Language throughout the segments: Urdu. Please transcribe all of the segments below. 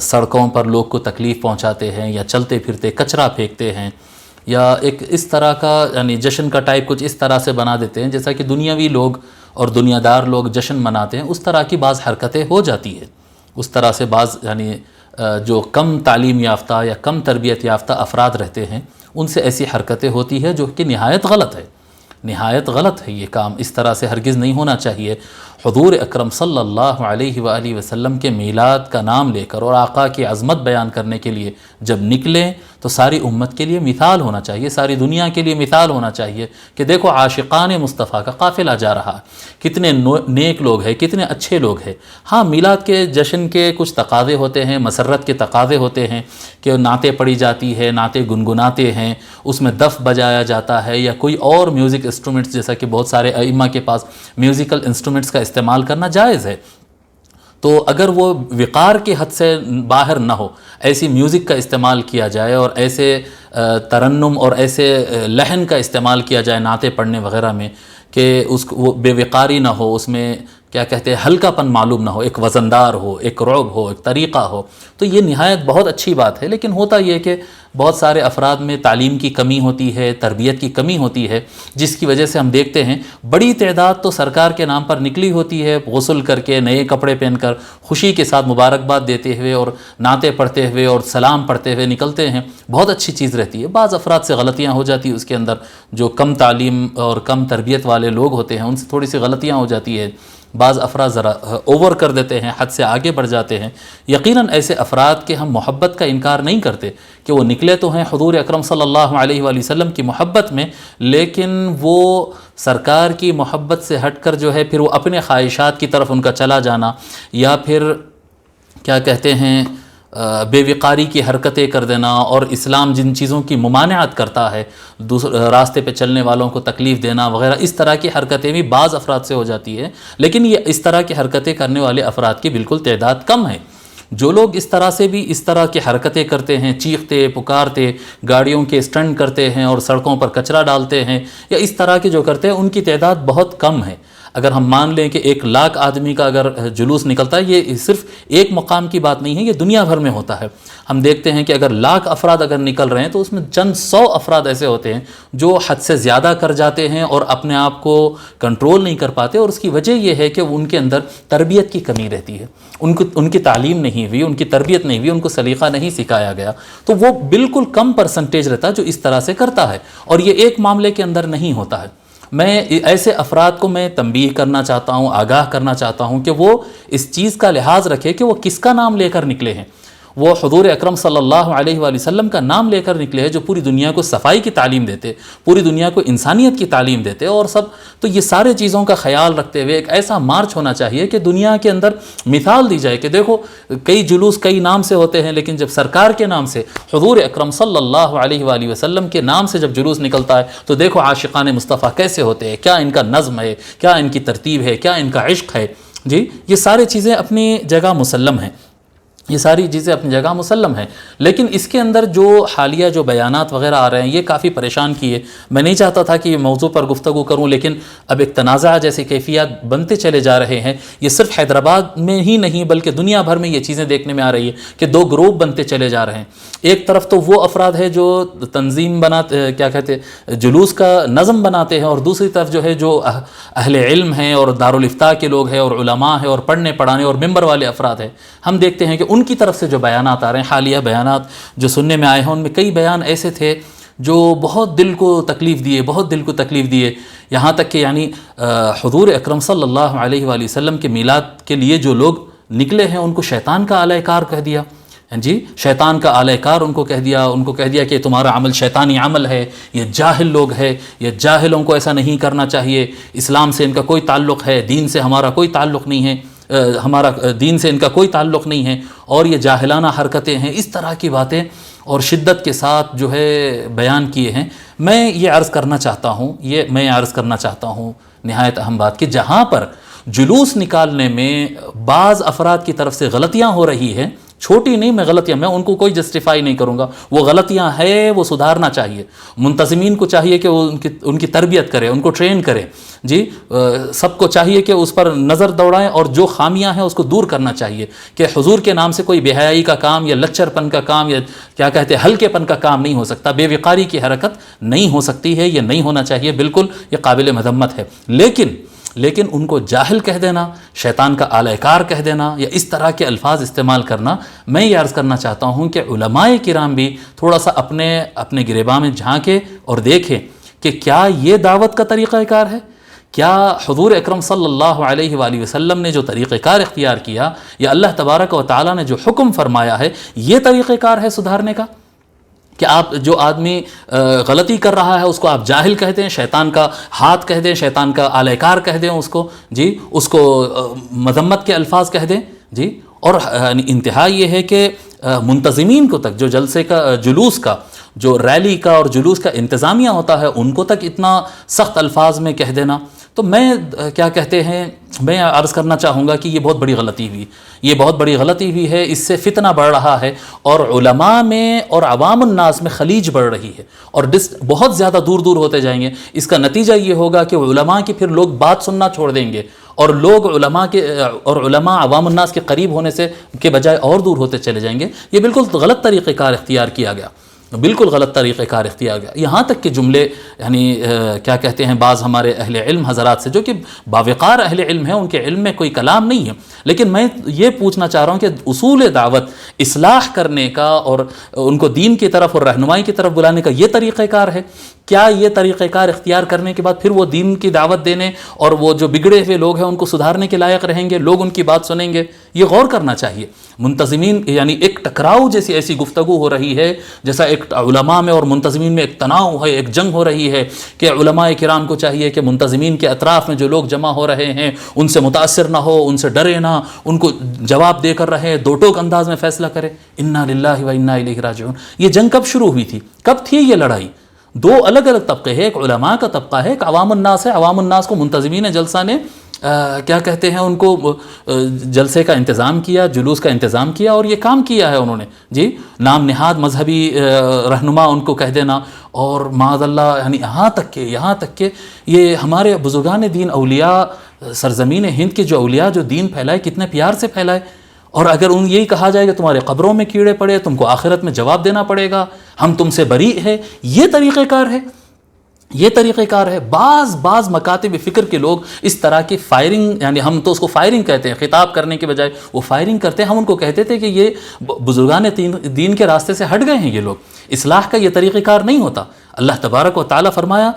سڑکوں پر لوگ کو تکلیف پہنچاتے ہیں یا چلتے پھرتے کچرا پھینکتے ہیں یا ایک اس طرح کا یعنی جشن کا ٹائپ کچھ اس طرح سے بنا دیتے ہیں جیسا کہ دنیاوی لوگ اور دنیا دار لوگ جشن مناتے ہیں، اس طرح کی بعض حرکتیں ہو جاتی ہے۔ اس طرح سے بعض یعنی جو کم تعلیم یافتہ یا کم تربیت یافتہ افراد رہتے ہیں ان سے ایسی حرکتیں ہوتی ہے جو کہ نہایت غلط ہے، نہایت غلط ہے۔ یہ کام اس طرح سے ہرگز نہیں ہونا چاہیے۔ حضور اکرم صلی اللہ علیہ وآلہ وسلم کے میلاد کا نام لے کر اور آقا کی عظمت بیان کرنے کے لیے جب نکلیں تو ساری امت کے لیے مثال ہونا چاہیے، ساری دنیا کے لیے مثال ہونا چاہیے کہ دیکھو عاشقان مصطفیٰ کا قافلہ جا رہا ہے، کتنے نیک لوگ ہیں، کتنے اچھے لوگ ہیں۔ ہاں میلاد کے جشن کے کچھ تقاضے ہوتے ہیں، مسرت کے تقاضے ہوتے ہیں کہ نعتیں پڑھی جاتی ہے، نعتیں گنگناتے ہیں، اس میں دف بجایا جاتا ہے یا کوئی اور میوزک انسٹرومنٹس، جیسا کہ بہت سارے ائمہ کے پاس میوزیکل انسٹرومنٹس کا استعمال کرنا جائز ہے۔ تو اگر وہ وقار کی حد سے باہر نہ ہو، ایسی میوزک کا استعمال کیا جائے اور ایسے ترنم اور ایسے لحن کا استعمال کیا جائے نعتیں پڑھنے وغیرہ میں کہ وہ بے وقاری نہ ہو، اس میں کیا کہتے ہیں ہلکا پن معلوم نہ ہو، ایک وزندار ہو، ایک رعب ہو، ایک طریقہ ہو، تو یہ نہایت بہت اچھی بات ہے۔ لیکن ہوتا یہ کہ بہت سارے افراد میں تعلیم کی کمی ہوتی ہے، تربیت کی کمی ہوتی ہے، جس کی وجہ سے ہم دیکھتے ہیں بڑی تعداد تو سرکار کے نام پر نکلی ہوتی ہے، غسل کر کے نئے کپڑے پہن کر خوشی کے ساتھ مبارکباد دیتے ہوئے اور نعتیں پڑھتے ہوئے اور سلام پڑھتے ہوئے نکلتے ہیں، بہت اچھی چیز رہتی ہے۔ بعض افراد سے غلطیاں ہو جاتی ہیں، اس کے اندر جو کم تعلیم اور کم تربیت والے لوگ ہوتے ہیں ان سے تھوڑی سی غلطیاں ہو جاتی ہے، بعض افراد ذرا اوور کر دیتے ہیں، حد سے آگے بڑھ جاتے ہیں۔ یقیناً ایسے افراد کے ہم محبت کا انکار نہیں کرتے کہ وہ نکلے تو ہیں حضور اکرم صلی اللہ علیہ وآلہ وسلم کی محبت میں، لیکن وہ سرکار کی محبت سے ہٹ کر جو ہے پھر وہ اپنے خواہشات کی طرف ان کا چلا جانا یا پھر کیا کہتے ہیں بے وقاری کی حرکتیں کر دینا اور اسلام جن چیزوں کی ممانعت کرتا ہے، راستے پہ چلنے والوں کو تکلیف دینا وغیرہ، اس طرح کی حرکتیں بھی بعض افراد سے ہو جاتی ہے۔ لیکن یہ اس طرح کی حرکتیں کرنے والے افراد کی بالکل تعداد کم ہے۔ جو لوگ اس طرح سے بھی اس طرح کی حرکتیں کرتے ہیں، چیختے پکارتے گاڑیوں کے اسٹنٹ کرتے ہیں اور سڑکوں پر کچرا ڈالتے ہیں یا اس طرح کے جو کرتے ہیں، ان کی تعداد بہت کم ہے۔ اگر ہم مان لیں کہ 1,00,000 آدمی کا اگر جلوس نکلتا ہے، یہ صرف ایک مقام کی بات نہیں ہے، یہ دنیا بھر میں ہوتا ہے۔ ہم دیکھتے ہیں کہ اگر 1,00,000 افراد اگر نکل رہے ہیں تو اس میں چند 100 افراد ایسے ہوتے ہیں جو حد سے زیادہ کر جاتے ہیں اور اپنے آپ کو کنٹرول نہیں کر پاتے، اور اس کی وجہ یہ ہے کہ ان کے اندر تربیت کی کمی رہتی ہے، ان کی تعلیم نہیں ہوئی، ان کی تربیت نہیں ہوئی، ان کو سلیقہ نہیں سکھایا گیا، تو وہ بالکل کم پرسنٹیج رہتا ہے جو اس طرح سے کرتا ہے، اور یہ ایک معاملے کے اندر نہیں ہوتا ہے۔ میں ایسے افراد کو میں تنبیہ کرنا چاہتا ہوں، آگاہ کرنا چاہتا ہوں کہ وہ اس چیز کا لحاظ رکھے کہ وہ کس کا نام لے کر نکلے ہیں۔ وہ حضور اکرم صلی اللہ علیہ وآلہ وسلم کا نام لے کر نکلے ہیں جو پوری دنیا کو صفائی کی تعلیم دیتے، پوری دنیا کو انسانیت کی تعلیم دیتے، اور سب تو یہ سارے چیزوں کا خیال رکھتے ہوئے ایک ایسا مارچ ہونا چاہیے کہ دنیا کے اندر مثال دی جائے کہ دیکھو کئی جلوس کئی نام سے ہوتے ہیں، لیکن جب سرکار کے نام سے حضور اکرم صلی اللہ علیہ وآلہ وسلم کے نام سے جب جلوس نکلتا ہے تو دیکھو عاشقان مصطفیٰ کیسے ہوتے ہیں، کیا ان کا نظم ہے، کیا ان کی ترتیب ہے، کیا ان کا عشق ہے۔ جی یہ ساری چیزیں اپنی جگہ مسلم ہیں، یہ ساری چیزیں اپنی جگہ مسلم ہیں، لیکن اس کے اندر جو حالیہ جو بیانات وغیرہ آ رہے ہیں یہ کافی پریشان کیے۔ میں نہیں چاہتا تھا کہ یہ موضوع پر گفتگو کروں، لیکن اب ایک تنازع جیسے کیفیات بنتے چلے جا رہے ہیں۔ یہ صرف حیدرآباد میں ہی نہیں بلکہ دنیا بھر میں یہ چیزیں دیکھنے میں آ رہی ہے کہ دو گروپ بنتے چلے جا رہے ہیں۔ ایک طرف تو وہ افراد ہے جو تنظیم بناتے، کیا کہتے جلوس کا نظم بناتے ہیں، اور دوسری طرف جو ہے جو اہل علم ہیں اور دارالافتاء کے لوگ ہیں اور علماء ہیں اور پڑھنے پڑھانے اور ممبر والے افراد ہیں۔ ہم دیکھتے ہیں کہ ان کی طرف سے جو بیانات آ رہے ہیں، حالیہ بیانات جو سننے میں آئے ہیں، ان میں کئی بیان ایسے تھے جو بہت دل کو تکلیف دیے، بہت دل کو تکلیف دیے، یہاں تک کہ یعنی حضور اکرم صلی اللہ علیہ وآلہ وسلم کے میلاد کے لیے جو لوگ نکلے ہیں ان کو شیطان کا اعلی کار کہہ دیا۔ جی شیطان کا اعلی کار ان کو کہہ دیا کہ تمہارا عمل شیطانی عمل ہے، یہ جاہل لوگ ہے، یہ جاہلوں کو ایسا نہیں کرنا چاہیے، اسلام سے ان کا کوئی تعلق ہے، دین سے ہمارا کوئی تعلق نہیں ہے، ہمارا دین سے ان کا کوئی تعلق نہیں ہے، اور یہ جاہلانہ حرکتیں ہیں، اس طرح کی باتیں اور شدت کے ساتھ جو ہے بیان کیے ہیں۔ میں یہ عرض کرنا چاہتا ہوں نہایت اہم بات کہ جہاں پر جلوس نکالنے میں بعض افراد کی طرف سے غلطیاں ہو رہی ہیں چھوٹی نہیں، میں غلطیاں، میں ان کو کوئی جسٹیفائی نہیں کروں گا، وہ غلطیاں ہیں، وہ سدھارنا چاہیے، منتظمین کو چاہیے کہ وہ ان کی تربیت کرے، ان کو ٹرین کرے، جی سب کو چاہیے کہ اس پر نظر دوڑائیں اور جو خامیاں ہیں اس کو دور کرنا چاہیے، کہ حضور کے نام سے کوئی بے حیائی کا کام یا لچر پن کا کام یا کیا کہتے ہیں ہلکے پن کا کام نہیں ہو سکتا، بے وقاری کی حرکت نہیں ہو سکتی ہے، یہ نہیں ہونا چاہیے، بالکل یہ قابل مذمت ہے۔ لیکن ان کو جاہل کہہ دینا، شیطان کا آلہ کار کہہ دینا یا اس طرح کے الفاظ استعمال کرنا، میں یہ عرض کرنا چاہتا ہوں کہ علماء کرام بھی تھوڑا سا اپنے گریباں میں جھانکیں اور دیکھیں کہ کیا یہ دعوت کا طریقہ کار ہے، کیا حضور اکرم صلی اللہ علیہ وآلہ وسلم نے جو طریقہ کار اختیار کیا یا اللہ تبارک و تعالیٰ نے جو حکم فرمایا ہے یہ طریقہ کار ہے سدھارنے کا، کہ آپ جو آدمی غلطی کر رہا ہے اس کو آپ جاہل کہہ دیں، شیطان کا ہاتھ کہہ دیں، شیطان کا آلہ کار کہہ دیں، اس کو مذمت کے الفاظ کہہ دیں، جی اور انتہا یہ ہے کہ منتظمین کو تک، جو جلسے کا جلوس کا جو ریلی کا اور جلوس کا انتظامیہ ہوتا ہے ان کو تک اتنا سخت الفاظ میں کہہ دینا، تو میں کیا کہتے ہیں میں عرض کرنا چاہوں گا کہ یہ بہت بڑی غلطی ہوئی، یہ بہت بڑی غلطی ہوئی ہے، اس سے فتنہ بڑھ رہا ہے اور علماء میں اور عوام الناس میں خلیج بڑھ رہی ہے اور بہت زیادہ دور دور ہوتے جائیں گے۔ اس کا نتیجہ یہ ہوگا کہ علماء کی پھر لوگ بات سننا چھوڑ دیں گے اور لوگ علماء عوام الناس کے قریب ہونے کے بجائے اور دور ہوتے چلے جائیں گے۔ یہ بالکل غلط طریقہ کار اختیار کیا گیا، بالکل غلط طریقہ کار اختیار گیا، یہاں تک کہ جملے کیا کہتے ہیں بعض ہمارے اہل علم حضرات سے جو کہ باوقار اہل علم ہیں، ان کے علم میں کوئی کلام نہیں ہے، لیکن میں یہ پوچھنا چاہ رہا ہوں کہ اصول دعوت اصلاح کرنے کا اور ان کو دین کی طرف اور رہنمائی کی طرف بلانے کا یہ طریقہ کار ہے؟ کیا یہ طریقہ کار اختیار کرنے کے بعد پھر وہ دین کی دعوت دینے اور وہ جو بگڑے ہوئے لوگ ہیں ان کو سدھارنے کے لائق رہیں گے، لوگ ان کی بات سنیں گے؟ یہ غور کرنا چاہیے۔ منتظمین ایک ٹکراؤ جیسی ایسی گفتگو ہو رہی ہے، جیسا ایک علماء میں اور منتظمین میں ایک تناؤ ہے، ایک جنگ ہو رہی ہے کہ علماء کرام کو چاہیے کہ منتظمین کے اطراف میں جو لوگ جمع ہو رہے ہیں ان سے متاثر نہ ہو، ان سے ڈرے نہ، ان کو جواب دے کر رہے، دو ٹوک انداز میں فیصلہ کرے۔ انا للہ و انا الیہ راجعون۔ یہ جنگ کب شروع ہوئی تھی؟ کب تھی یہ لڑائی؟ دو الگ الگ طبقے ہیں، ایک علماء کا طبقہ ہے، ایک عوام الناس ہے۔ عوام الناس کو منتظمین جلسہ نے کیا کہتے ہیں ان کو جلسے کا انتظام کیا، جلوس کا انتظام کیا اور یہ کام کیا ہے انہوں نے، جی نام نہاد مذہبی رہنما ان کو کہہ دینا، اور معاذ اللہ یہاں تک کہ یہ ہمارے بزرگان دین اولیاء سرزمین ہند کے جو اولیاء جو دین پھیلائے کتنے پیار سے پھیلائے، اور اگر یہی کہا جائے کہ تمہارے قبروں میں کیڑے پڑے، تم کو آخرت میں جواب دینا پڑے گا، ہم تم سے بری ہے، یہ طریقہ کار ہے؟ یہ طریقہ کار ہے؟ بعض مکاتب فکر کے لوگ اس طرح کی فائرنگ، ہم تو اس کو فائرنگ کہتے ہیں، خطاب کرنے کے بجائے وہ فائرنگ کرتے ہیں۔ ہم ان کو کہتے تھے کہ یہ بزرگان دین کے راستے سے ہٹ گئے ہیں، یہ لوگ، اصلاح کا یہ طریقہ کار نہیں ہوتا۔ اللہ تبارک و تعالیٰ فرمایا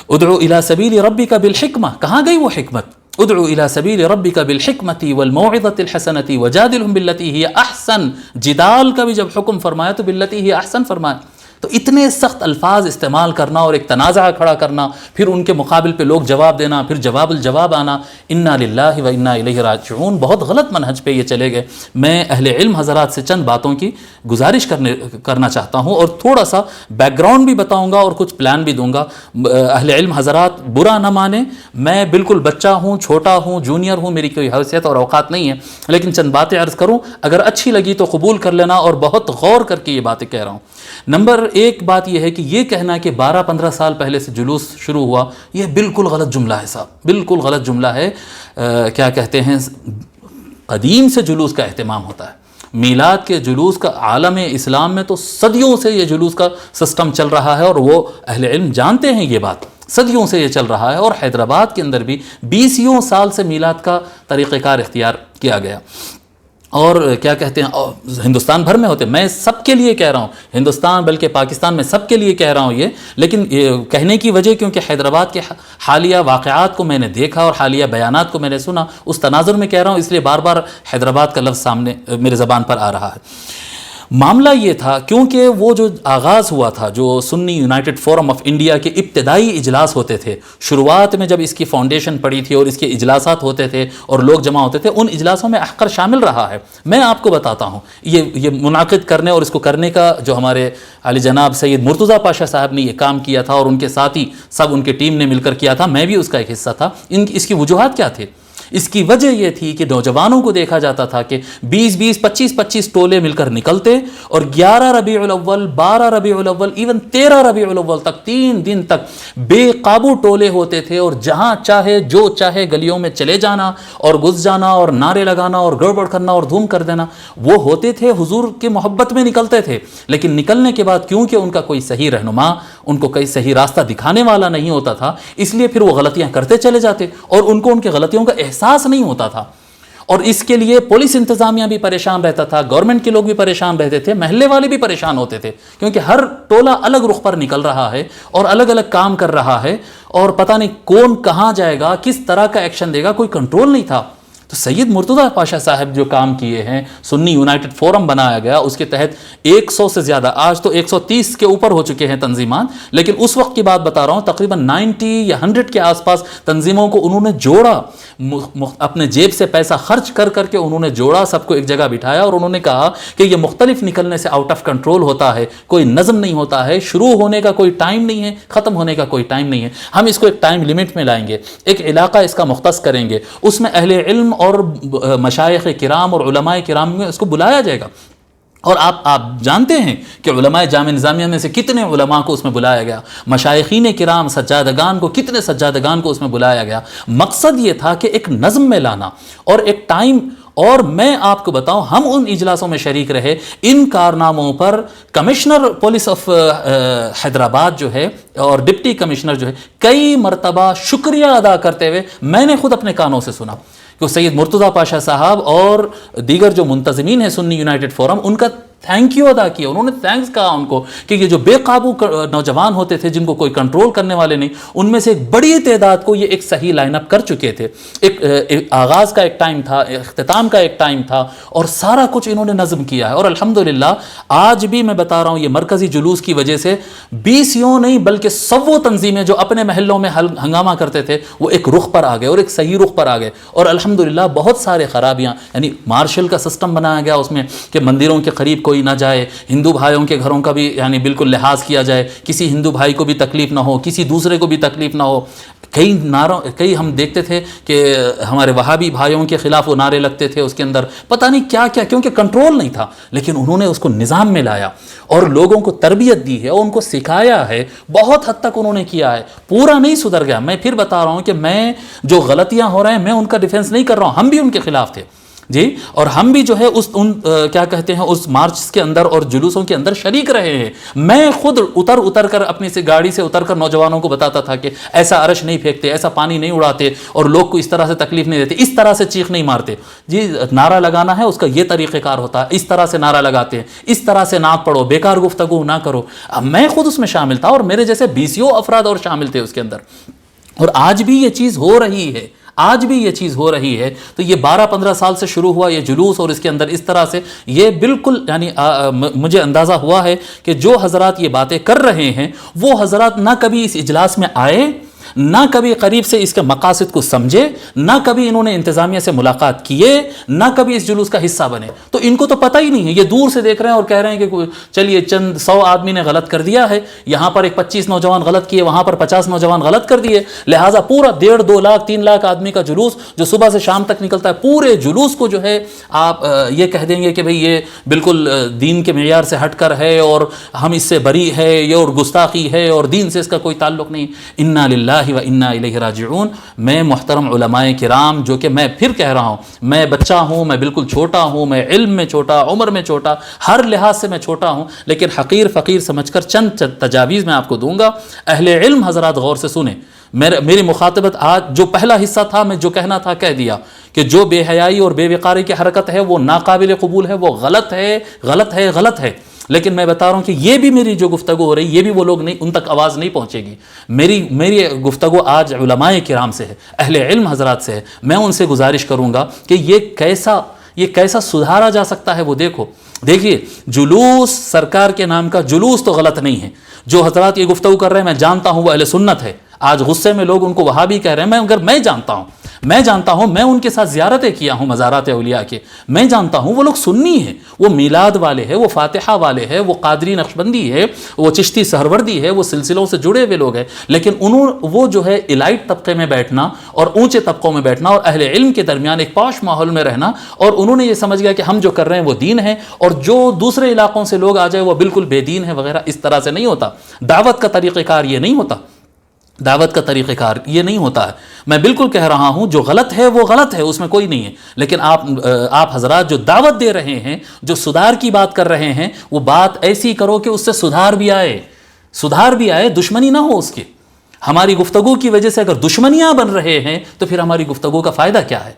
ادعو الی سبیل ربک بالحکمہ، کہاں گئی وہ حکمت؟ ادعو الی سبیل ربک بالحکمۃ والموعظۃ الحسنۃ وجادلہم باللتی ہی احسن، جدال کا بھی جب حکم فرمایا تو باللتی ہی احسن فرمایا۔ تو اتنے سخت الفاظ استعمال کرنا اور ایک تنازع کھڑا کرنا، پھر ان کے مقابل پہ لوگ جواب دینا، پھر جواب الجواب آنا، انا للہ و انا الیہ راجعون، بہت غلط منہج پہ یہ چلے گئے۔ میں اہل علم حضرات سے چند باتوں کی گزارش کرنا چاہتا ہوں اور تھوڑا سا بیک گراؤنڈ بھی بتاؤں گا اور کچھ پلان بھی دوں گا۔ اہل علم حضرات برا نہ مانیں، میں بالکل بچہ ہوں، چھوٹا ہوں، جونیئر ہوں، میری کوئی حیثیت اور اوقات نہیں ہے، لیکن چند باتیں عرض کروں، اگر اچھی لگی تو قبول کر لینا، اور بہت غور کر کے یہ باتیں کہہ رہا ہوں۔ نمبر ایک بات یہ ہے کہ یہ کہنا کہ 12-15 سال پہلے سے جلوس شروع ہوا، یہ بالکل غلط جملہ ہے صاحب، بالکل غلط جملہ ہے۔ کیا کہتے ہیں، قدیم سے جلوس کا اہتمام ہوتا ہے، میلاد کے جلوس کا عالم اسلام میں تو صدیوں سے یہ جلوس کا سسٹم چل رہا ہے، اور وہ اہل علم جانتے ہیں یہ بات، صدیوں سے یہ چل رہا ہے، اور حیدرآباد کے اندر بھی 20 سال سے میلاد کا طریقہ کار اختیار کیا گیا، اور کیا کہتے ہیں ہندوستان بھر میں ہوتے، میں سب کے لیے کہہ رہا ہوں، ہندوستان بلکہ پاکستان میں سب کے لیے کہہ رہا ہوں یہ، لیکن یہ کہنے کی وجہ کیونکہ حیدرآباد کے حالیہ واقعات کو میں نے دیکھا اور حالیہ بیانات کو میں نے سنا، اس تناظر میں کہہ رہا ہوں، اس لیے بار بار حیدرآباد کا لفظ سامنے میرے زبان پر آ رہا ہے۔ معاملہ یہ تھا کیونکہ وہ جو آغاز ہوا تھا، جو سنی یونائٹڈ فورم آف انڈیا کے ابتدائی اجلاس ہوتے تھے، شروعات میں جب اس کی فاؤنڈیشن پڑی تھی اور اس کے اجلاسات ہوتے تھے اور لوگ جمع ہوتے تھے، ان اجلاسوں میں احقر شامل رہا ہے۔ میں آپ کو بتاتا ہوں، یہ منعقد کرنے اور اس کو کرنے کا جو ہمارے علی جناب سید مرتضیٰ پاشا صاحب نے یہ کام کیا تھا، اور ان کے ساتھی سب ان کے ٹیم نے مل کر کیا تھا، میں بھی اس کا ایک حصہ تھا۔ اس کی وجوہات کیا تھے؟ اس کی وجہ یہ تھی کہ نوجوانوں کو دیکھا جاتا تھا کہ 20-20 25-25 ٹولے مل کر نکلتے اور 11 ربیع الاول 12 ربیع الاول ایون 13 ربیع الاول تک 3 دن تک بے قابو ٹولے ہوتے تھے اور جہاں چاہے جو چاہے گلیوں میں چلے جانا اور گھس جانا اور نعرے لگانا اور گڑبڑ کرنا اور دھوم کر دینا. وہ ہوتے تھے حضور کی محبت میں نکلتے تھے، لیکن نکلنے کے بعد کیونکہ ان کا کوئی صحیح رہنما، ان کو کوئی صحیح راستہ دکھانے والا نہیں ہوتا تھا، اس لیے پھر وہ غلطیاں کرتے چلے جاتے اور ان کو ان کی غلطیوں کا احساس نہیں ہوتا تھا. اور اس کے لیے پولیس انتظامیہ بھی پریشان رہتا تھا، گورنمنٹ کے لوگ بھی پریشان رہتے تھے، محلے والے بھی پریشان ہوتے تھے، کیونکہ ہر ٹولہ الگ رخ پر نکل رہا ہے اور الگ الگ کام کر رہا ہے اور پتہ نہیں کون کہاں جائے گا، کس طرح کا ایکشن دے گا، کوئی کنٹرول نہیں تھا. تو سید مرتضیٰ پاشا صاحب جو کام کیے ہیں، سنی یونائٹڈ فورم بنایا گیا، اس کے تحت 100 سے زیادہ، آج تو 130 کے اوپر ہو چکے ہیں تنظیمات، لیکن اس وقت کی بات بتا رہا ہوں، تقریباً 90 یا 100 کے آس پاس تنظیموں کو انہوں نے جوڑا، اپنے جیب سے پیسہ خرچ کر کر کے انہوں نے جوڑا، سب کو ایک جگہ بٹھایا اور انہوں نے کہا کہ یہ مختلف نکلنے سے آؤٹ آف کنٹرول ہوتا ہے، کوئی نظم نہیں ہوتا ہے، شروع ہونے کا کوئی ٹائم نہیں ہے، ختم ہونے کا کوئی ٹائم نہیں ہے، ہم اس کو ایک ٹائم لیمٹ میں لائیں گے، ایک علاقہ اس کا مختص کریں گے، اس میں اہل علم اور مشائخ کرام اور علماء کرام میں اس کو بلایا جائے گا. اور آپ جانتے ہیں کہ علماء جامعہ نظامیہ میں سے کتنے علماء کو اس میں بلایا گیا، مشائخین کرام سجادگان کو، کتنے سجادگان کو اس میں بلایا گیا. مقصد یہ تھا کہ ایک نظم میں لانا اور ایک ٹائم. اور میں آپ کو بتاؤں، ہم ان اجلاسوں میں شریک رہے، ان کارناموں پر کمشنر پولیس آف حیدرآباد جو ہے اور ڈپٹی کمشنر جو ہے، کئی مرتبہ شکریہ ادا کرتے ہوئے میں نے خود اپنے کانوں سے سنا کہ سید مرتضیٰ پاشا صاحب اور دیگر جو منتظمین ہیں سنی یونائٹڈ فورم، ان کا تھینک یو ادا کیا، انہوں نے تھینکس کہا ان کو کہ یہ جو بے قابو نوجوان ہوتے تھے، جن کو کوئی کنٹرول کرنے والے نہیں، ان میں سے ایک بڑی تعداد کو یہ ایک صحیح لائن اپ کر چکے تھے. ایک آغاز کا ایک ٹائم تھا، اختتام کا ایک ٹائم تھا، اور سارا کچھ انہوں نے نظم کیا ہے. اور الحمدللہ آج بھی میں بتا رہا ہوں، یہ مرکزی جلوس کی وجہ سے 20 یوں نہیں بلکہ 100 تنظیمیں جو اپنے محلوں میں ہنگامہ کرتے تھے، وہ ایک رخ پر آ گئے اور ایک صحیح رخ پر آ گئے. اور الحمدللہ بہت سارے خرابیاں، یعنی مارشل کا سسٹم بنایا گیا اس میں کہ مندروں کے قریب کوئی نہ جائے، ہندو بھائیوں کے گھروں کا بھی یعنی بالکل لحاظ کیا جائے، کسی ہندو بھائی کو بھی تکلیف نہ ہو، کسی دوسرے کو بھی تکلیف نہ ہو. کئی ہم دیکھتے تھے کہ ہمارے وہابی بھائیوں کے خلاف وہ نعرے لگتے تھے، اس کے اندر پتہ نہیں کیا کیا، کیونکہ کنٹرول نہیں تھا. لیکن انہوں نے اس کو نظام میں لایا اور لوگوں کو تربیت دی ہے اور ان کو سکھایا ہے. بہت حد تک انہوں نے کیا ہے، پورا نہیں سدھر گیا. میں پھر بتا رہا ہوں کہ میں جو غلطیاں ہو رہے ہیں، میں ان کا ڈیفنس نہیں کر رہا ہوں، ہم بھی ان کے خلاف تھے جی، اور ہم بھی جو ہے کیا کہتے ہیں اس مارچ کے اندر اور جلوسوں کے اندر شریک رہے ہیں. میں خود اتر کر اپنی سے گاڑی سے اتر کر نوجوانوں کو بتاتا تھا کہ ایسا عرش نہیں پھینکتے، ایسا پانی نہیں اڑاتے اور لوگ کو اس طرح سے تکلیف نہیں دیتے، اس طرح سے چیخ نہیں مارتے جی. نعرہ لگانا ہے اس کا یہ طریقہ کار ہوتا ہے، اس طرح سے نعرہ لگاتے ہیں، اس طرح سے نعت پڑھو، بیکار گفتگو نہ کرو. اب میں خود اس میں شامل تھا اور میرے جیسے 20 افراد اور شامل تھے اس کے اندر. اور آج بھی یہ چیز ہو رہی ہے، آج بھی یہ چیز ہو رہی ہے. تو یہ 12-15 سال سے شروع ہوا یہ جلوس، اور اس کے اندر اس طرح سے یہ بالکل یعنی مجھے اندازہ ہوا ہے کہ جو حضرات یہ باتیں کر رہے ہیں، وہ حضرات نہ کبھی اس اجلاس میں آئے، نہ کبھی قریب سے اس کے مقاصد کو سمجھے، نہ کبھی انہوں نے انتظامیہ سے ملاقات کیے، نہ کبھی اس جلوس کا حصہ بنے. تو ان کو تو پتہ ہی نہیں ہے، یہ دور سے دیکھ رہے ہیں اور کہہ رہے ہیں کہ چلیے چند 100 آدمی نے غلط کر دیا ہے، یہاں پر ایک 25 نوجوان غلط کیے، وہاں پر 50 نوجوان غلط کر دیے، لہٰذا پورا 1.5-2 لاکھ 3 لاکھ آدمی کا جلوس جو صبح سے شام تک نکلتا ہے، پورے جلوس کو جو ہے آپ یہ کہہ دیں گے کہ بھئی یہ بالکل دین کے معیار سے ہٹ کر ہے اور ہم اس سے بری ہے، یہ اور گستاخی ہے اور دین سے اس کا کوئی تعلق نہیں. انا للہ و انا الیہ راجعون. میں محترم علماء کرام، جو کہ میں پھر کہہ رہا ہوں، میں بچہ ہوں، میں بالکل چھوٹا ہوں، میں علم میں چھوٹا، عمر میں چھوٹا، ہر لحاظ سے میں چھوٹا ہوں، لیکن حقیر فقیر سمجھ کر چند تجاویز میں آپ کو دوں گا. اہل علم حضرات غور سے سنیں. میری مخاطبت آج جو پہلا حصہ تھا، میں جو کہنا تھا کہہ دیا کہ جو بے حیائی اور بے وقاری کی حرکت ہے وہ ناقابل قبول ہے، وہ غلط ہے، غلط ہے، غلط ہے. لیکن میں بتا رہا ہوں کہ یہ بھی میری جو گفتگو ہو رہی، یہ بھی وہ لوگ نہیں، ان تک آواز نہیں پہنچے گی. میری گفتگو آج علماء کرام سے ہے، اہل علم حضرات سے ہے. میں ان سے گزارش کروں گا کہ یہ کیسا سدھارا جا سکتا ہے وہ دیکھیے. جلوس سرکار کے نام کا جلوس تو غلط نہیں ہے. جو حضرات یہ گفتگو کر رہے ہیں، میں جانتا ہوں وہ اہل سنت ہے. آج غصے میں لوگ ان کو وہابی کہہ رہے ہیں، مگر میں جانتا ہوں، میں جانتا ہوں، میں ان کے ساتھ زیارتیں کیا ہوں مزارات اولیاء کے، میں جانتا ہوں وہ لوگ سنی ہیں، وہ میلاد والے ہیں، وہ فاتحہ والے ہیں، وہ قادری نقشبندی ہے، وہ چشتی سہروردی ہے، وہ سلسلوں سے جڑے ہوئے لوگ ہیں، لیکن وہ جو ہے الائٹ طبقے میں بیٹھنا اور اونچے طبقوں میں بیٹھنا اور اہل علم کے درمیان ایک پاش ماحول میں رہنا، اور انہوں نے یہ سمجھ گیا کہ ہم جو کر رہے ہیں وہ دین ہے، اور جو دوسرے علاقوں سے لوگ آ جائے وہ بالکل بے دین ہے وغیرہ، اس طرح سے نہیں ہوتا۔ دعوت کا طریقہ کار یہ نہیں ہوتا، دعوت کا طریقہ کار یہ نہیں ہوتا ہے۔ میں بالکل کہہ رہا ہوں جو غلط ہے وہ غلط ہے، اس میں کوئی نہیں ہے، لیکن آپ حضرات جو دعوت دے رہے ہیں، جو سدھار کی بات کر رہے ہیں، وہ بات ایسی کرو کہ اس سے سدھار بھی آئے، دشمنی نہ ہو اس کی۔ ہماری گفتگو کی وجہ سے اگر دشمنیاں بن رہے ہیں تو پھر ہماری گفتگو کا فائدہ کیا ہے؟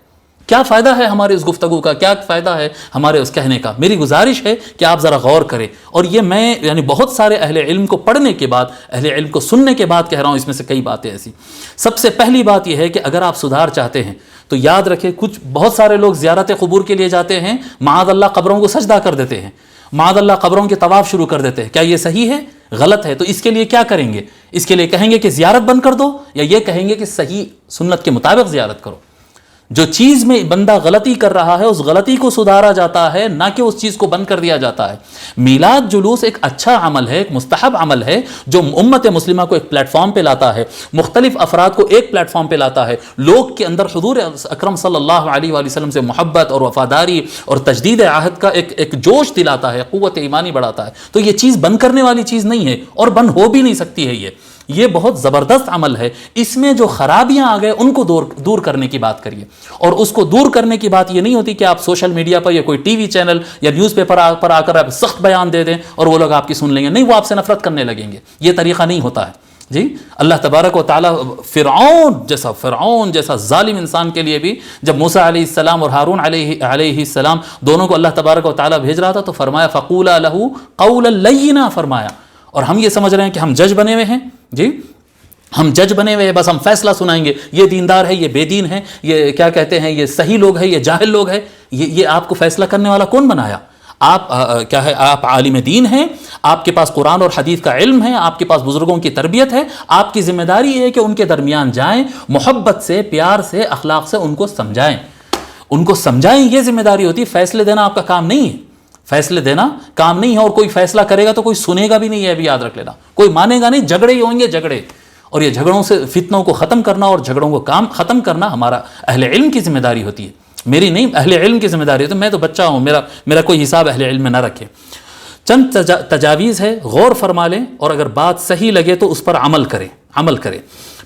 کیا فائدہ ہے ہمارے اس گفتگو کا؟ کیا فائدہ ہے ہمارے اس کہنے کا؟ میری گزارش ہے کہ آپ ذرا غور کریں، اور یہ میں یعنی بہت سارے اہل علم کو پڑھنے کے بعد، اہل علم کو سننے کے بعد کہہ رہا ہوں، اس میں سے کئی باتیں ایسی۔ سب سے پہلی بات یہ ہے کہ اگر آپ سدھار چاہتے ہیں تو یاد رکھیں، بہت سارے لوگ زیارت قبور کے لیے جاتے ہیں، معاذ اللہ قبروں کو سجدہ کر دیتے ہیں، معاذ اللہ قبروں کے طواف شروع کر دیتے ہیں۔ کیا یہ صحیح ہے؟ غلط ہے۔ تو اس کے لیے کیا کریں گے؟ اس کے لیے کہیں گے کہ زیارت بند کر دو، یا یہ کہیں گے کہ صحیح سنت کے مطابق زیارت کرو؟ جو چیز میں بندہ غلطی کر رہا ہے اس غلطی کو سدھارا جاتا ہے، نہ کہ اس چیز کو بند کر دیا جاتا ہے۔ میلاد جلوس ایک اچھا عمل ہے، ایک مستحب عمل ہے، جو امت مسلمہ کو ایک پلیٹ فارم پہ لاتا ہے، مختلف افراد کو ایک پلیٹ فارم پہ لاتا ہے، لوگ کے اندر حضور اکرم صلی اللہ علیہ وآلہ وسلم سے محبت اور وفاداری اور تجدید عہد کا ایک جوش دلاتا ہے، قوت ایمانی بڑھاتا ہے۔ تو یہ چیز بند کرنے والی چیز نہیں ہے، اور بند ہو بھی نہیں سکتی ہے۔ یہ بہت زبردست عمل ہے۔ اس میں جو خرابیاں آ گئے ان کو دور کرنے کی بات کریے، اور اس کو دور کرنے کی بات یہ نہیں ہوتی کہ آپ سوشل میڈیا پر یا کوئی ٹی وی چینل یا نیوز پیپر پر آ کر آپ سخت بیان دے دیں اور وہ لوگ آپ کی سن لیں گے، نہیں، وہ آپ سے نفرت کرنے لگیں گے۔ یہ طریقہ نہیں ہوتا ہے جی۔ اللہ تبارک و تعالیٰ فرعون جیسا ظالم انسان کے لیے بھی جب موسیٰ علیہ السلام اور ہارون علیہ السلام دونوں کو اللہ تبارک و تعالیٰ بھیج رہا تھا تو فرمایا فَقُولَا لَهُ قَوْلًا لَيِّنًا، فرمایا۔ اور ہم یہ سمجھ رہے ہیں کہ ہم جج بنے ہوئے ہیں جی، ہم جج بنے ہوئے ہیں، بس ہم فیصلہ سنائیں گے، یہ دیندار ہے، یہ بے دین ہے، یہ کیا کہتے ہیں، یہ صحیح لوگ ہیں، یہ جاہل لوگ ہیں۔ یہ آپ کو فیصلہ کرنے والا کون بنایا؟ آپ کیا ہے؟ آپ عالم دین ہیں، آپ کے پاس قرآن اور حدیث کا علم ہے، آپ کے پاس بزرگوں کی تربیت ہے، آپ کی ذمہ داری ہے کہ ان کے درمیان جائیں، محبت سے، پیار سے، اخلاق سے ان کو سمجھائیں، یہ ذمہ داری ہوتی ہے۔ فیصلے دینا آپ کا کام نہیں ہے، فیصلے دینا کام نہیں ہے، اور کوئی فیصلہ کرے گا تو کوئی سنے گا بھی نہیں ہے، بھی یاد رکھ لینا، کوئی مانے گا نہیں، جھگڑے ہی ہوں گے، جھگڑے۔ اور یہ جھگڑوں سے فتنوں کو ختم کرنا اور جھگڑوں کو ختم کرنا ہمارا اہل علم کی ذمہ داری ہوتی ہے، میری نہیں، اہل علم کی ذمہ داری ہے۔ تو میں تو بچہ ہوں، میرا کوئی حساب اہل علم میں نہ رکھے۔ چند تجاویز ہے، غور فرما لیں، اور اگر بات صحیح لگے تو اس پر عمل کریں۔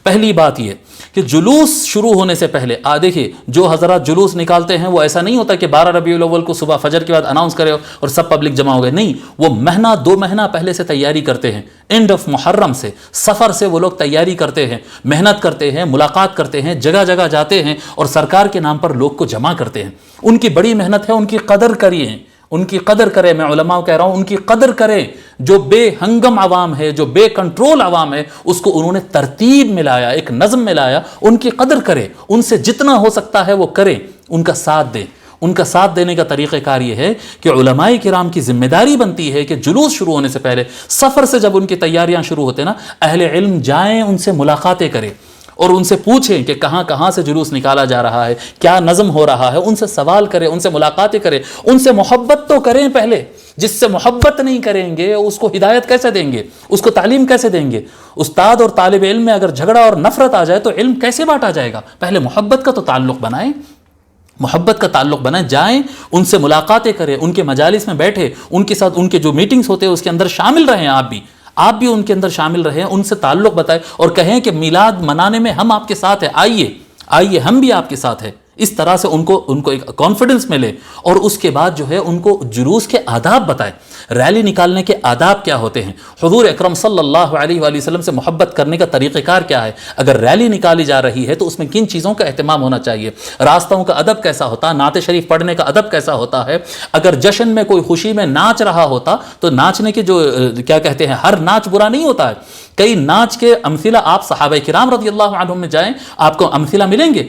پہلی بات یہ کہ جلوس شروع ہونے سے پہلے دیکھیے، جو حضرات جلوس نکالتے ہیں وہ ایسا نہیں ہوتا کہ 12 ربیع الاول کو صبح فجر کے بعد اناؤنس کرے اور سب پبلک جمع ہو گئے، نہیں، وہ مہینہ 2 مہینہ پہلے سے تیاری کرتے ہیں، اینڈ آف محرم سے، سفر سے وہ لوگ تیاری کرتے ہیں، محنت کرتے ہیں، ملاقات کرتے ہیں، جگہ جگہ جاتے ہیں اور سرکار کے نام پر لوگ کو جمع کرتے ہیں۔ ان کی بڑی محنت ہے، ان کی قدر کریے، ان کی قدر کرے۔ میں علماء کہہ رہا ہوں ان کی قدر کرے۔ جو بے ہنگم عوام ہے، جو بے کنٹرول عوام ہے، اس کو انہوں نے ترتیب میں لایا، ایک نظم میں لایا، ان کی قدر کرے، ان سے جتنا ہو سکتا ہے وہ کرے، ان کا ساتھ دے۔ ان کا ساتھ دینے کا طریقہ کار یہ ہے کہ علماء کرام کی ذمہ داری بنتی ہے کہ جلوس شروع ہونے سے پہلے، سفر سے جب ان کی تیاریاں شروع ہوتے ہیں نا، اہل علم جائیں، ان سے ملاقاتیں کریں اور ان سے پوچھیں کہ کہاں سے جلوس نکالا جا رہا ہے، کیا نظم ہو رہا ہے، ان سے سوال کریں، ان سے ملاقاتیں کریں، ان سے محبت تو کریں پہلے۔ جس سے محبت نہیں کریں گے اس کو ہدایت کیسے دیں گے، اس کو تعلیم کیسے دیں گے؟ استاد اور طالب علم میں اگر جھگڑا اور نفرت آ جائے تو علم کیسے بانٹا جائے گا؟ پہلے محبت کا تو تعلق بنائیں، محبت کا تعلق بنائیں، جائیں، ان سے ملاقاتیں کریں، ان کے مجالس میں بیٹھے، ان کے ساتھ ان کے جو میٹنگز ہوتے ہیں اس کے اندر شامل رہیں، آپ بھی ان کے اندر شامل رہیں، ان سے تعلق بتائیں اور کہیں کہ میلاد منانے میں ہم آپ کے ساتھ ہیں، آئیے ہم بھی آپ کے ساتھ ہیں۔ اس طرح سے ان کو ایک کانفیڈنس ملے، اور اس کے بعد جو ہے ان کو جلوس کے آداب بتائیں، ریلی نکالنے کے آداب کیا ہوتے ہیں، حضور اکرم صلی اللہ علیہ وآلہ وسلم سے محبت کرنے کا طریقہ کار کیا ہے، اگر ریلی نکالی جا رہی ہے تو اس میں کن چیزوں کا اہتمام ہونا چاہیے، راستوں کا ادب کیسا ہوتا ہے، نعت شریف پڑھنے کا ادب کیسا ہوتا ہے، اگر جشن میں کوئی خوشی میں ناچ رہا ہوتا تو ناچنے کے جو کیا کہتے ہیں، ہر ناچ برا نہیں ہوتا ہے، کئی ناچ کے امثلہ آپ صحابہ کرام رضی اللہ عنہم میں جائیں، آپ کو امثلہ ملیں گے۔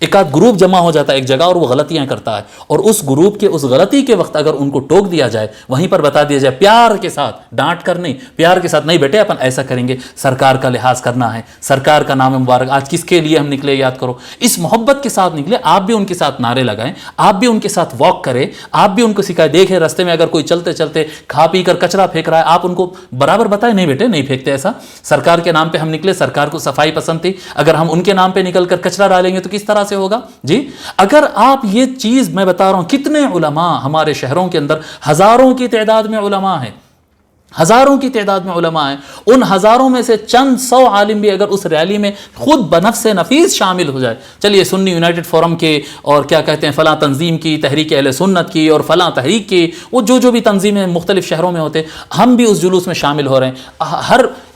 ایک آدھ گروپ جمع ہو جاتا ہے ایک جگہ اور وہ غلطیاں کرتا ہے، اور اس گروپ کے اس غلطی کے وقت اگر ان کو ٹوک دیا جائے، وہیں پر بتا دیا جائے پیار کے ساتھ، ڈانٹ کر نہیں، پیار کے ساتھ، نہیں بیٹے اپن ایسا کریں گے، سرکار کا لحاظ کرنا ہے، سرکار کا نام مبارک، آج کس کے لیے ہم نکلے یاد کرو، اس محبت کے ساتھ نکلے، آپ بھی ان کے ساتھ نعرے لگائیں، آپ بھی ان کے ساتھ واک کریں، آپ بھی ان کو سکھائیں، دیکھیں راستے میں اگر کوئی چلتے چلتے کھا پی کر کچرا پھینک رہا ہے، آپ ان کو برابر بتائیں، نہیں بیٹے نہیں پھینکتے ایسا، سرکار کے نام پہ ہم نکلے، سرکار کو صفائی پسند تھی، اگر ہم ان کے نام پہ نکل کر کچرا ڈالیں گے تو کس طرح سے ہوگا جی۔ اگر آپ یہ چیز، میں بتا رہا ہوں کتنے علماء ہمارے شہروں کے اندر، ہزاروں کی تعداد میں علماء ہیں، ہزاروں کی تعداد میں علماء ہیں، ان ہزاروں میں سے چند سو عالم بھی اگر اس ریلی میں خود بنفس نفیس شامل ہو جائے، چلیے سنی یونائٹڈ فورم کے اور کیا کہتے ہیں فلاں تنظیم کی، تحریک اہل سنت کی اور فلاں تحریک کی، وہ جو بھی تنظیمیں مختلف شہروں میں ہوتے، ہم بھی اس جلوس میں شامل ہو رہے ہیں،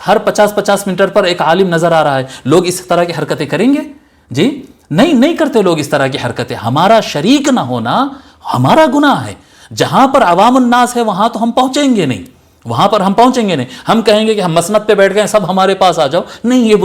ہر 50 میٹر پر ایک عالم نظر آ رہا ہے، لوگ اس طرح کی حرکتیں کریں گے جی؟ نہیں کرتے لوگ اس طرح کی حرکتیں۔ ہمارا شریک نہ ہونا ہمارا گناہ ہے، جہاں پر عوام الناس ہے وہاں تو ہم پہنچیں گے نہیں، وہاں پر ہم پہنچیں گے نہیں، ہم کہیں گے کہ ہم مسند پہ بیٹھ گئے سب ہمارے پاس آ جاؤ، نہیں، یہ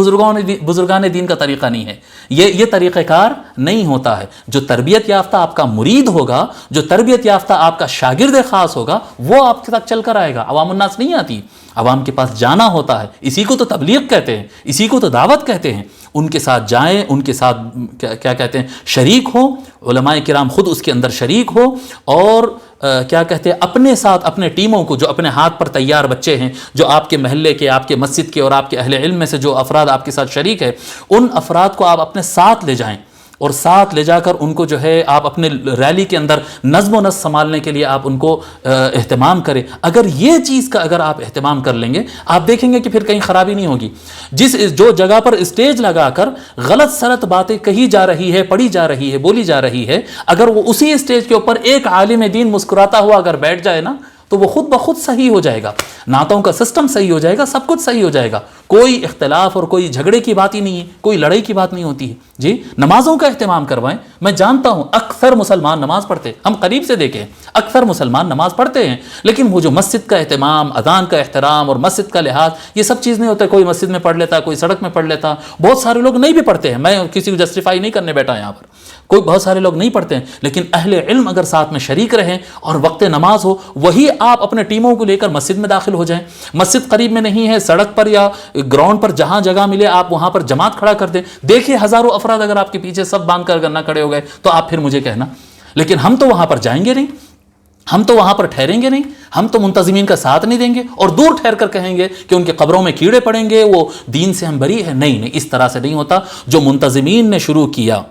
بزرگان دین کا طریقہ نہیں ہے، یہ طریقہ کار نہیں ہوتا ہے۔ جو تربیت یافتہ آپ کا مرید ہوگا، جو تربیت یافتہ آپ کا شاگرد خاص ہوگا، وہ آپ تک چل کر آئے گا، عوام الناس نہیں آتی، عوام کے پاس جانا ہوتا ہے، اسی کو تو تبلیغ کہتے ہیں، اسی کو تو دعوت کہتے ہیں، ان کے ساتھ جائیں، ان کے ساتھ کیا کہتے ہیں شریک ہو، علماء کرام خود اس کے اندر شریک ہو، اور کیا کہتے ہیں اپنے ساتھ اپنے ٹیموں کو، جو اپنے ہاتھ پر تیار بچے ہیں، جو آپ کے محلے کے، آپ کے مسجد کے اور آپ کے اہل علم میں سے جو افراد آپ کے ساتھ شریک ہے، ان افراد کو آپ اپنے ساتھ لے جائیں، اور ساتھ لے جا کر ان کو جو ہے آپ اپنے ریلی کے اندر نظم و نسق سنبھالنے کے لیے آپ ان کو اہتمام کریں۔ اگر یہ چیز کا اگر آپ اہتمام کر لیں گے، آپ دیکھیں گے کہ پھر کہیں خرابی نہیں ہوگی۔ جو جگہ پر اسٹیج لگا کر غلط سلط باتیں کہی جا رہی ہے، پڑھی جا رہی ہے، بولی جا رہی ہے، اگر وہ اسی اسٹیج کے اوپر ایک عالم دین مسکراتا ہوا اگر بیٹھ جائے نا، تو وہ خود بخود صحیح ہو جائے گا، نعتوں کا سسٹم صحیح ہو جائے گا، سب کچھ صحیح ہو جائے گا، کوئی اختلاف اور کوئی جھگڑے کی بات ہی نہیں ہے، کوئی لڑائی کی بات نہیں ہوتی ہے جی۔ نمازوں کا اہتمام کروائیں، میں جانتا ہوں اکثر مسلمان نماز پڑھتے، ہم قریب سے دیکھیں اکثر مسلمان نماز پڑھتے ہیں، لیکن وہ جو مسجد کا اہتمام، اذان کا احترام اور مسجد کا لحاظ، یہ سب چیز نہیں ہوتا، کوئی مسجد میں پڑھ لیتا، کوئی سڑک میں پڑھ لیتا، بہت سارے لوگ نہیں بھی پڑھتے ہیں، میں کسی کو جسٹیفائی نہیں کرنے بیٹھا یہاں پر، بہت سارے لوگ نہیں پڑھتے ہیں، لیکن اہل علم اگر ساتھ میں شریک رہیں اور وقت نماز ہو، وہی آپ اپنے ٹیموں کو لے کر مسجد میں داخل ہو جائیں، مسجد قریب میں نہیں ہے، سڑک پر یا گراؤنڈ پر جہاں جگہ ملے آپ وہاں پر جماعت کھڑا کر دیں، دیکھیں ہزاروں افراد اگر آپ کے پیچھے سب باندھ کر نہ کھڑے ہو گئے تو آپ پھر مجھے کہنا، لیکن ہم تو وہاں پر جائیں گے نہیں، ہم تو وہاں پر ٹھہریں گے نہیں، ہم تو منتظمین کا ساتھ نہیں دیں گے اور دور ٹھہر کر کہیں گے کہ ان کے قبروں میں کیڑے پڑیں گے، وہ دین سے ہم بری ہیں، نہیں، اس طرح سے نہیں ہوتا۔ جو منتظمین نے شروع کیا،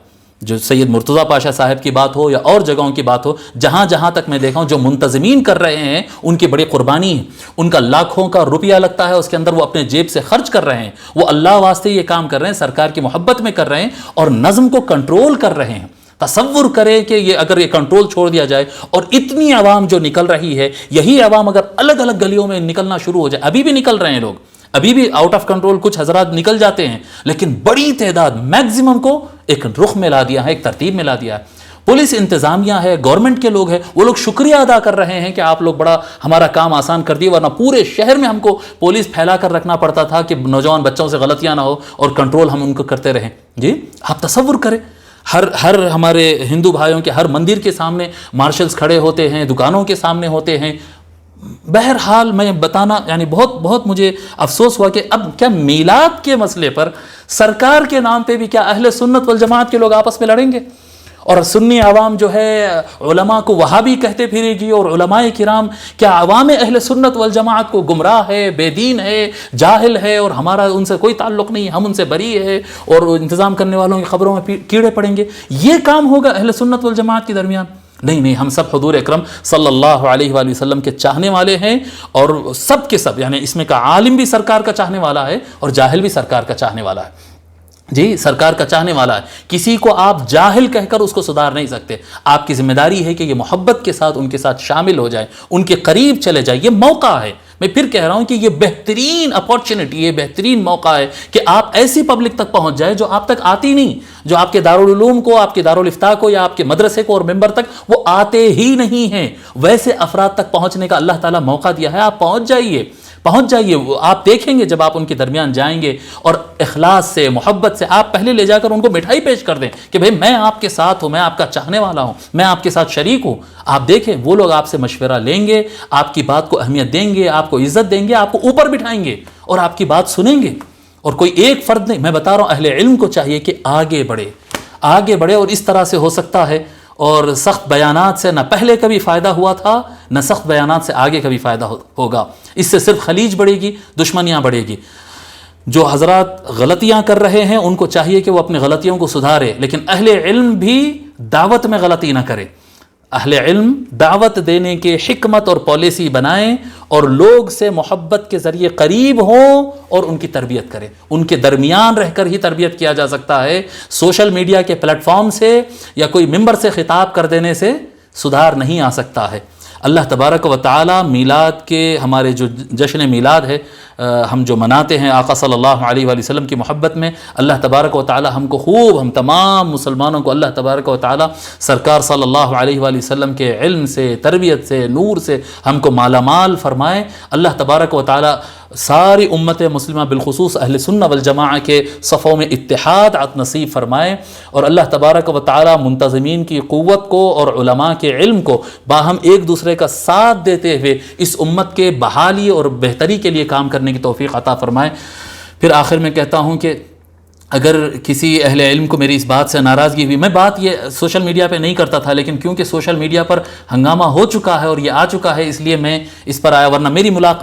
جو سید مرتضیٰ پاشا صاحب کی بات ہو یا اور جگہوں کی بات ہو، جہاں تک میں دیکھا ہوں جو منتظمین کر رہے ہیں ان کی بڑی قربانی ہے، ان کا لاکھوں کا روپیہ لگتا ہے، اس کے اندر وہ اپنے جیب سے خرچ کر رہے ہیں، وہ اللہ واسطے یہ کام کر رہے ہیں، سرکار کی محبت میں کر رہے ہیں اور نظم کو کنٹرول کر رہے ہیں۔ تصور کریں کہ اگر یہ کنٹرول چھوڑ دیا جائے اور اتنی عوام جو نکل رہی ہے، یہی عوام اگر الگ الگ گلیوں میں نکلنا شروع ہو جائے، ابھی بھی نکل رہے ہیں لوگ، ابھی بھی آؤٹ آف کنٹرول کچھ حضرات نکل جاتے ہیں، لیکن بڑی تعداد میکسیمم کو ایک رخ میں لا دیا ہے، ایک ترتیب میں لا دیا ہے۔ پولیس انتظامیہ ہے، گورنمنٹ کے لوگ ہیں، وہ لوگ شکریہ ادا کر رہے ہیں کہ آپ لوگ بڑا ہمارا کام آسان کر دیے، ورنہ پورے شہر میں ہم کو پولیس پھیلا کر رکھنا پڑتا تھا کہ نوجوان بچوں سے غلطیاں نہ ہو اور کنٹرول ہم ان کو کرتے رہیں جی۔ آپ تصور کریں، ہر ہمارے ہندو بھائیوں کے ہر مندر کے سامنے مارشلز کھڑے ہوتے ہیں، دکانوں کے سامنے ہوتے ہیں۔ بہرحال میں بتانا یعنی بہت مجھے افسوس ہوا کہ اب کیا میلاد کے مسئلے پر سرکار کے نام پہ بھی کیا اہل سنت والجماعت کے لوگ آپس میں لڑیں گے، اور سنی عوام جو ہے علماء کو وہابی کہتے پھرے گی، اور علماء کرام کیا عوام اہل سنت والجماعت کو گمراہ ہے، بے دین ہے، جاہل ہے، اور ہمارا ان سے کوئی تعلق نہیں، ہم ان سے بری ہے، اور انتظام کرنے والوں کی خبروں میں کیڑے پڑیں گے، یہ کام ہوگا اہل سنت والجماعت کے درمیان؟ نہیں، ہم سب حضور اکرم صلی اللہ علیہ وآلہ وسلم کے چاہنے والے ہیں، اور سب کے سب یعنی اس میں کا عالم بھی سرکار کا چاہنے والا ہے اور جاہل بھی سرکار کا چاہنے والا ہے جی، سرکار کا چاہنے والا ہے۔ کسی کو آپ جاہل کہہ کر اس کو سدھار نہیں سکتے، آپ کی ذمہ داری ہے کہ یہ محبت کے ساتھ ان کے ساتھ شامل ہو جائے، ان کے قریب چلے جائے۔ یہ موقع ہے، میں پھر کہہ رہا ہوں کہ یہ بہترین اپارچونٹی، یہ بہترین موقع ہے کہ آپ ایسی پبلک تک پہنچ جائے جو آپ تک آتی نہیں، جو آپ کے دارالعلوم کو، آپ کے دارالفتاء کو یا آپ کے مدرسے کو اور ممبر تک وہ آتے ہی نہیں ہیں، ویسے افراد تک پہنچنے کا اللہ تعالیٰ موقع دیا ہے، آپ پہنچ جائیے۔ پہنچ جائیے. آپ دیکھیں گے جب آپ ان کے درمیان جائیں گے اور اخلاص سے محبت سے آپ پہلے لے جا کر ان کو مٹھائی پیش کر دیں کہ بھئی میں آپ کے ساتھ ہوں, میں آپ کا چاہنے والا ہوں, میں آپ کے ساتھ شریک ہوں. آپ دیکھیں وہ لوگ آپ سے مشورہ لیں گے, آپ کی بات کو اہمیت دیں گے, آپ کو عزت دیں گے, آپ کو اوپر بٹھائیں گے اور آپ کی بات سنیں گے. اور کوئی ایک فرد نہیں, میں بتا رہا ہوں اہل علم کو چاہیے کہ آگے بڑھے اور اس طرح سے ہو سکتا ہے. اور سخت بیانات سے نہ پہلے کبھی فائدہ ہوا تھا, نہ سخت بیانات سے آگے کبھی فائدہ ہوگا. اس سے صرف خلیج بڑھے گی, دشمنیاں بڑھے گی. جو حضرات غلطیاں کر رہے ہیں ان کو چاہیے کہ وہ اپنی غلطیوں کو سدھارے, لیکن اہل علم بھی دعوت میں غلطی نہ کرے. اہل علم دعوت دینے کے حکمت اور پالیسی بنائیں اور لوگ سے محبت کے ذریعے قریب ہوں اور ان کی تربیت کریں. ان کے درمیان رہ کر ہی تربیت کیا جا سکتا ہے. سوشل میڈیا کے پلیٹ فارم سے یا کوئی ممبر سے خطاب کر دینے سے سدھار نہیں آ سکتا ہے. اللہ تبارک و تعالی میلاد کے ہمارے جو جشن میلاد ہے ہم جو مناتے ہیں آقا صلی اللہ علیہ وآلہ وسلم کی محبت میں, اللہ تبارک و تعالی ہم کو خوب, ہم تمام مسلمانوں کو اللہ تبارک و تعالی سرکار صلی اللہ علیہ وآلہ وسلم کے علم سے, تربیت سے, نور سے ہم کو مالا مال فرمائے. اللہ تبارک و تعالی ساری امت مسلمہ بالخصوص اہل سنہ والجماعہ کے صفوں میں اتحاد عطا نصیب فرمائے. اور اللہ تبارک و تعالی منتظمین کی قوت کو اور علماء کے علم کو باہم ایک دوسرے کا ساتھ دیتے ہوئے اس امت کے بحالی اور بہتری کے لیے کام کرنے کی توفیق عطا فرمائے. پھر آخر میں کہتا ہوں کہ اگر کسی اہل علم کو میری اس بات سے ناراضگی ہوئی, میں بات یہ سوشل میڈیا پہ نہیں کرتا تھا, لیکن کیونکہ سوشل میڈیا پر ہنگامہ ہو چکا ہے اور یہ آ چکا ہے اس لیے میں اس پر آیا, ورنہ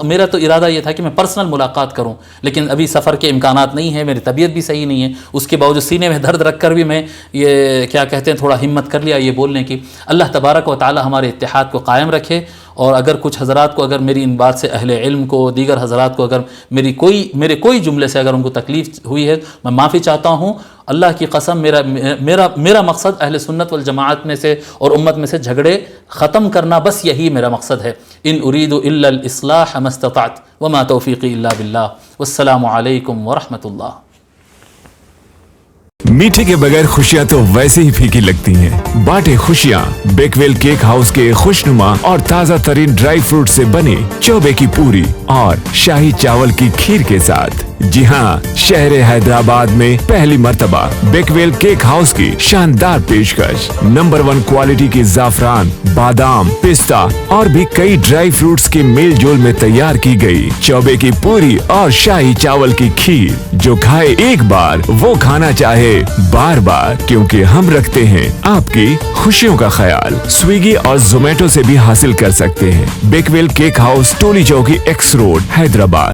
میرا تو ارادہ یہ تھا کہ میں پرسنل ملاقات کروں, لیکن ابھی سفر کے امکانات نہیں ہیں, میری طبیعت بھی صحیح نہیں ہے. اس کے باوجود سینے میں درد رکھ کر بھی میں یہ کیا کہتے ہیں تھوڑا ہمت کر لیا یہ بولنے کی. اللہ تبارک و تعالی ہمارے اتحاد کو قائم رکھے. اور اگر کچھ حضرات کو اگر میری ان بات سے اہل علم کو, دیگر حضرات کو اگر میرے کوئی جملے سے اگر ان کو تکلیف ہوئی ہے, میں معافی چاہتا ہوں. اللہ کی قسم میرا مقصد اہل سنت والجماعت میں سے اور امت میں سے جھگڑے ختم کرنا, بس یہی میرا مقصد ہے. ان اريد الا الاصلاح ما استطعت وما توفیقی الا باللہ. والسلام علیکم ورحمۃ اللہ. میٹھے کے بغیر خوشیاں تو ویسے ہی پھیکی لگتی ہیں. بانٹے خوشیاں بیکویل کیک ہاؤس کے خوشنما اور تازہ ترین ڈرائی فروٹ سے بنی چوبے کی پوری اور شاہی چاول کی کھیر کے ساتھ. جی ہاں, شہر حیدرآباد میں پہلی مرتبہ بیکویل کیک ہاؤس کی شاندار پیشکش. نمبر 1 کوالٹی کی زعفران, بادام, پستہ اور بھی کئی ڈرائی فروٹس کے میل جول میں تیار کی گئی چوبے کی پوری اور شاہی چاول کی کھیر. جو کھائے ایک بار وہ کھانا چاہے بار بار, کیونکہ ہم رکھتے ہیں آپ کی خوشیوں کا خیال. سویگی اور زومیٹو سے بھی حاصل کر سکتے ہیں. بیکویل cake house, Toli Chowki, x road, Hyderabad.